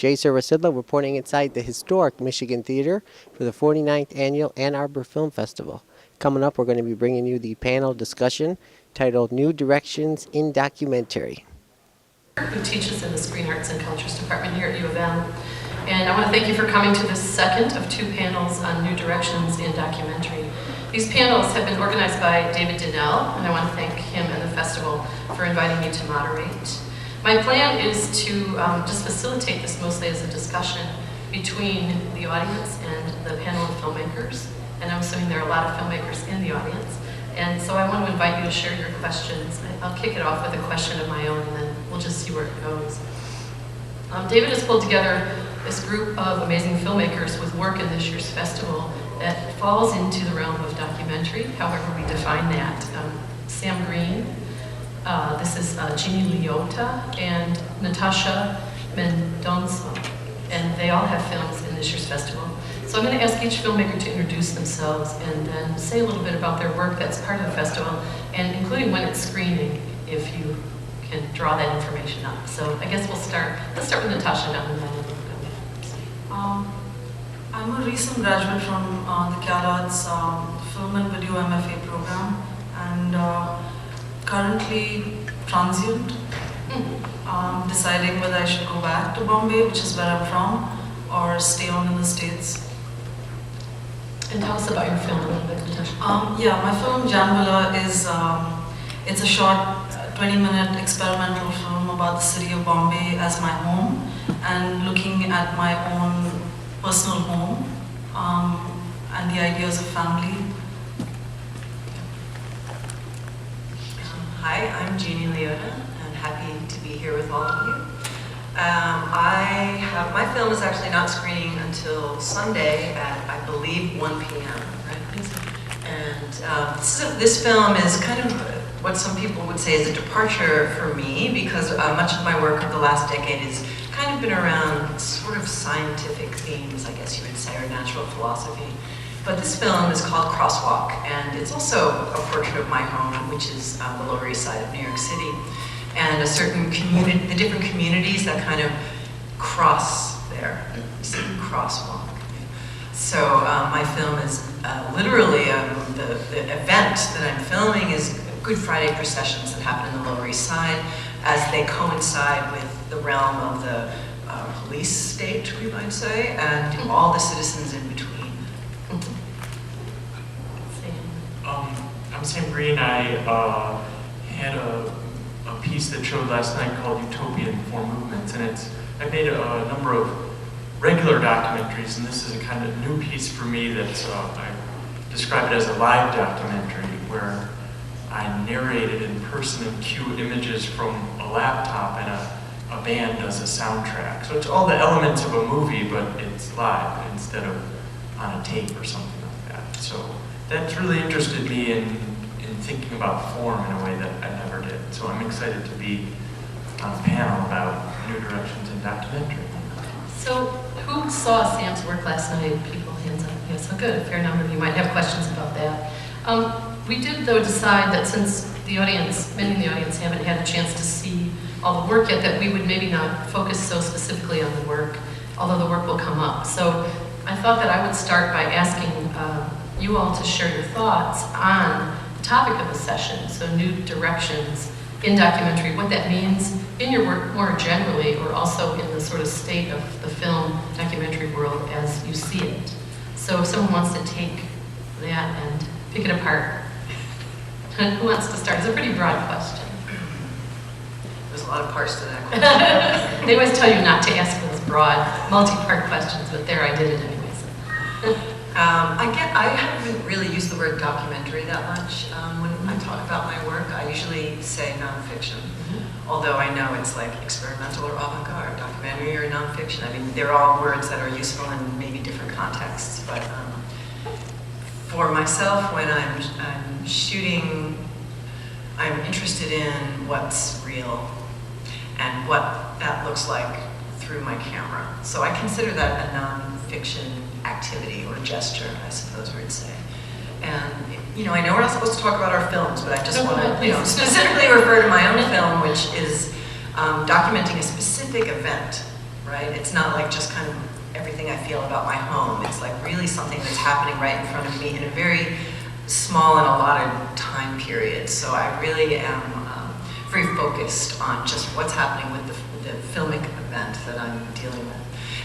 Jason Rzucidlo reporting inside the historic Michigan Theater for the 49th Annual Arbor Film Festival. Coming up, we're going to be bringing you the panel discussion titled New Directions in Documentary. Who teaches in the Screen Arts and Cultures Department here at U of M. And I want to thank you for coming to this second of two panels on New Directions in Documentary. These panels have been organized by David Dinnell, and I want to thank him and the festival for inviting me to moderate. My plan is to just facilitate this mostly as a discussion between the audience and the panel of filmmakers. And I'm assuming there are a lot of filmmakers in the audience. And so I want to invite you to share your questions. I'll kick it off with a question of my own, and then we'll just see where it goes. David has pulled together this group of amazing filmmakers with work in this year's festival that falls into the realm of documentary, however we define that. Sam Green, this is Jeanne Liotta, and Natasha Mendonca, and they all have films in this year's festival. So I'm going to ask each filmmaker to introduce themselves and then say a little bit about their work that's part of the festival, and including when it's screening, if you can draw that information up. So I guess let's start with Natasha down the middle. I'm a recent graduate from the CalArts Film and Video MFA program, and currently transient, deciding whether I should go back to Bombay, which is where I'm from, or stay on in the States. And tell us about your film a little bit, Natasha. Yeah, my film Jeanne Liotta is it's a short 20-minute experimental film about the city of Bombay as my home, and looking at my own personal home and the ideas of family. Hi, I'm Jeanne Liotta, and happy to be here with all of you. My film is actually not screening until Sunday at, I believe, 1 p.m., right? And this film is kind of what some people would say is a departure for me, because much of my work of the last decade has kind of been around sort of scientific themes, I guess you would say, or natural philosophy. But this film is called Crosswalk, and it's also a portrait of my home, which is the Lower East Side of New York City, and a certain community, the different communities that kind of cross there. You see, crosswalk. So my film is literally the event that I'm filming is Good Friday processions that happen in the Lower East Side, as they coincide with the realm of the police state, we might say, and all the citizens in between. I'm Sam Green. I had a piece that showed last night called Utopia in 4 movements, and I made a number of regular documentaries, and this is a kind of new piece for me that's, I describe it as a live documentary, where I narrated in person and cue images from a laptop, and a band does a soundtrack. So it's all the elements of a movie, but it's live instead of on a tape or something like that. So that's really interested me in thinking about form in a way that I never did. So I'm excited to be on a panel about new directions in documentary. So who saw Sam's work last night? People, hands up. Yeah, so good. A fair number of you might have questions about that. We did, though, decide that since the audience, many in the audience haven't had a chance to see all the work yet, that we would maybe not focus so specifically on the work, although the work will come up. So I thought that I would start by asking you all to share your thoughts on the topic of the session, so new directions in documentary, what that means in your work more generally, or also in the sort of state of the film documentary world as you see it. So if someone wants to take that and pick it apart, who wants to start? It's a pretty broad question. There's a lot of parts to that question. They always tell you not to ask those broad, multi-part questions, but there I did it anyways. I haven't really used the word documentary that much. When I talk about my work, I usually say nonfiction. Although I know it's like experimental or avant-garde, documentary or nonfiction. I mean, they're all words that are useful in maybe different contexts. But for myself, when I'm shooting, I'm interested in what's real and what that looks like through my camera. So I consider that a nonfiction activity or gesture, I suppose we would say. And you know, I know we're not supposed to talk about our films, but I just want to specifically refer to my own film, which is documenting a specific event, right? It's not like just kind of everything I feel about my home. It's like really something that's happening right in front of me in a very small and allotted time period. So I really am very focused on just what's happening with the filmic event that I'm dealing with.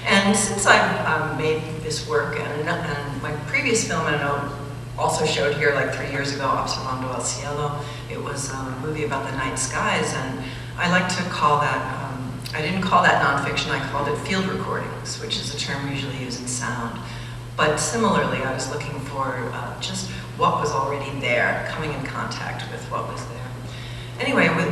And since I've made this work, and my previous film, I know, also showed here like 3 years ago, Observando el Cielo. It was a movie about the night skies, and I like to call that, I didn't call that nonfiction, I called it field recordings, which is a term usually used in sound. But similarly, I was looking for just what was already there, coming in contact with what was there. Anyway, with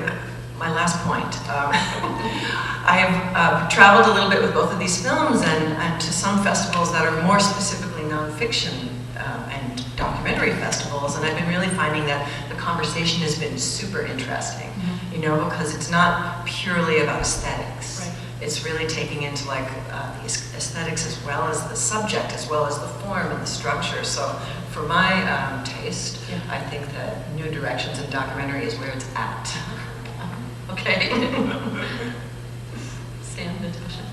my last point, I have traveled a little bit with both of these films and to some festivals that are more specifically nonfiction and documentary festivals, and I've been really finding that the conversation has been super interesting, you know, because it's not purely about aesthetics. Right. It's really taking into like the aesthetics as well as the subject, as well as the form and the structure. So for my taste, I think that New Directions in documentary is where it's at. Okay. Sam, Natasha.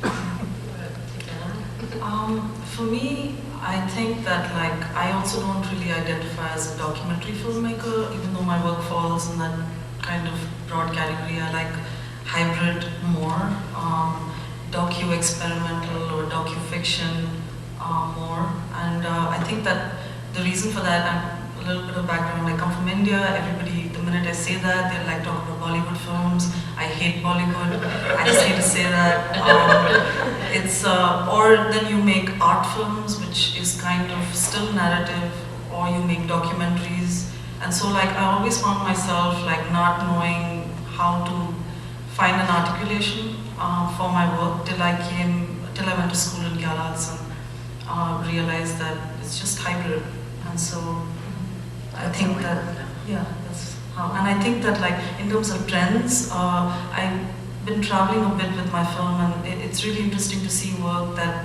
For me, I think that like I also don't really identify as a documentary filmmaker, even though my work falls in that kind of broad category. I like hybrid more, docu-experimental or docu-fiction more. And I think that the reason for that, a little bit of background, I come from India. Everybody, the minute I say that, they're like talking about Bollywood films. I hate Bollywood. I just hate to say that. Or then you make art films, which is kind of still narrative, or you make documentaries. And so like I always found myself like not knowing how to find an articulation for my work till I went to school in Galads and realized that it's just hybrid. And so I think that, yeah, that's how. And I think that like in terms of trends, I've been traveling a bit with my film, and it's really interesting to see work that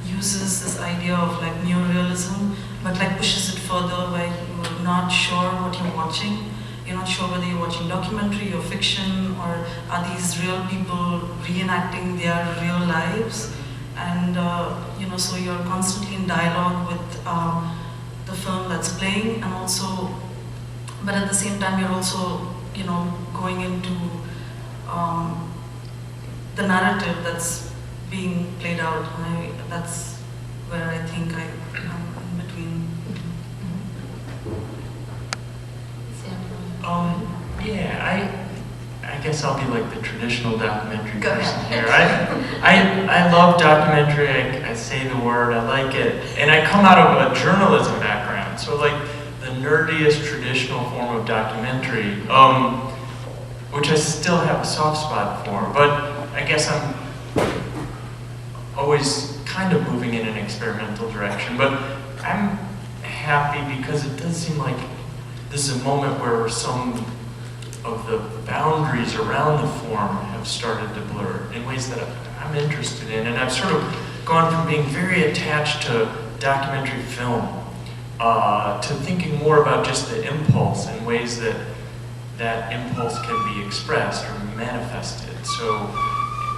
uses this idea of like neorealism, but like pushes it further where you're not sure what you're watching. You're not sure whether you're watching documentary or fiction, or are these real people reenacting their real lives? And you know, so you're constantly in dialogue with the film that's playing, and also, but at the same time, you're also, you know, going into the narrative that's being played out. That's where I think I'm in between. Yeah, I guess I'll be like the traditional documentary Go person ahead. here. I love documentary. I say the word, I like it, and I come out of a journalism background, so like the nerdiest traditional form of documentary, which I still have a soft spot for. But I guess I'm always kind of moving in an experimental direction. But I'm happy because it does seem like this is a moment where some of the boundaries around the form have started to blur in ways that I'm interested in. And I've sort of gone from being very attached to documentary film to thinking more about just the impulse and ways that that impulse can be expressed or manifested. So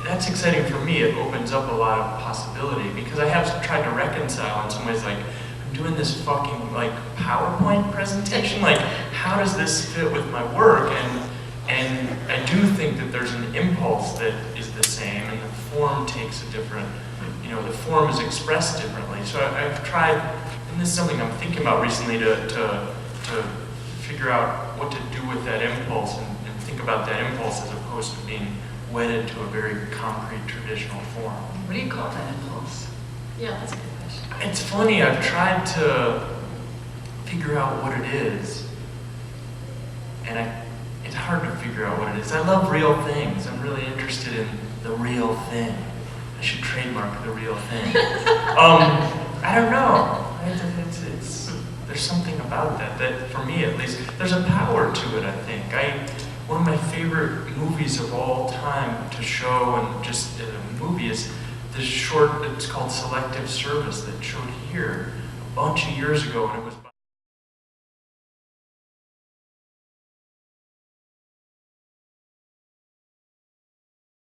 that's exciting for me. It opens up a lot of possibility because I have tried to reconcile in some ways, like, doing this fucking like PowerPoint presentation, like how does this fit with my work? And I do think that there's an impulse that is the same, and the form takes a different, you know, the form is expressed differently. So I've tried, and this is something I'm thinking about recently, to figure out what to do with that impulse and think about that impulse as opposed to being wedded to a very concrete traditional form. What do you call that impulse? Yeah, that's a good question. It's funny, I've tried to figure out what it is, and it's hard to figure out what it is. I love real things. I'm really interested in the real thing. I should trademark the real thing. I don't know. There's something about that for me at least, there's a power to it, I think. One of my favorite movies of all time to show, and just a movie, is this short, it's called Selective Service, that showed here a bunch of years ago, and it was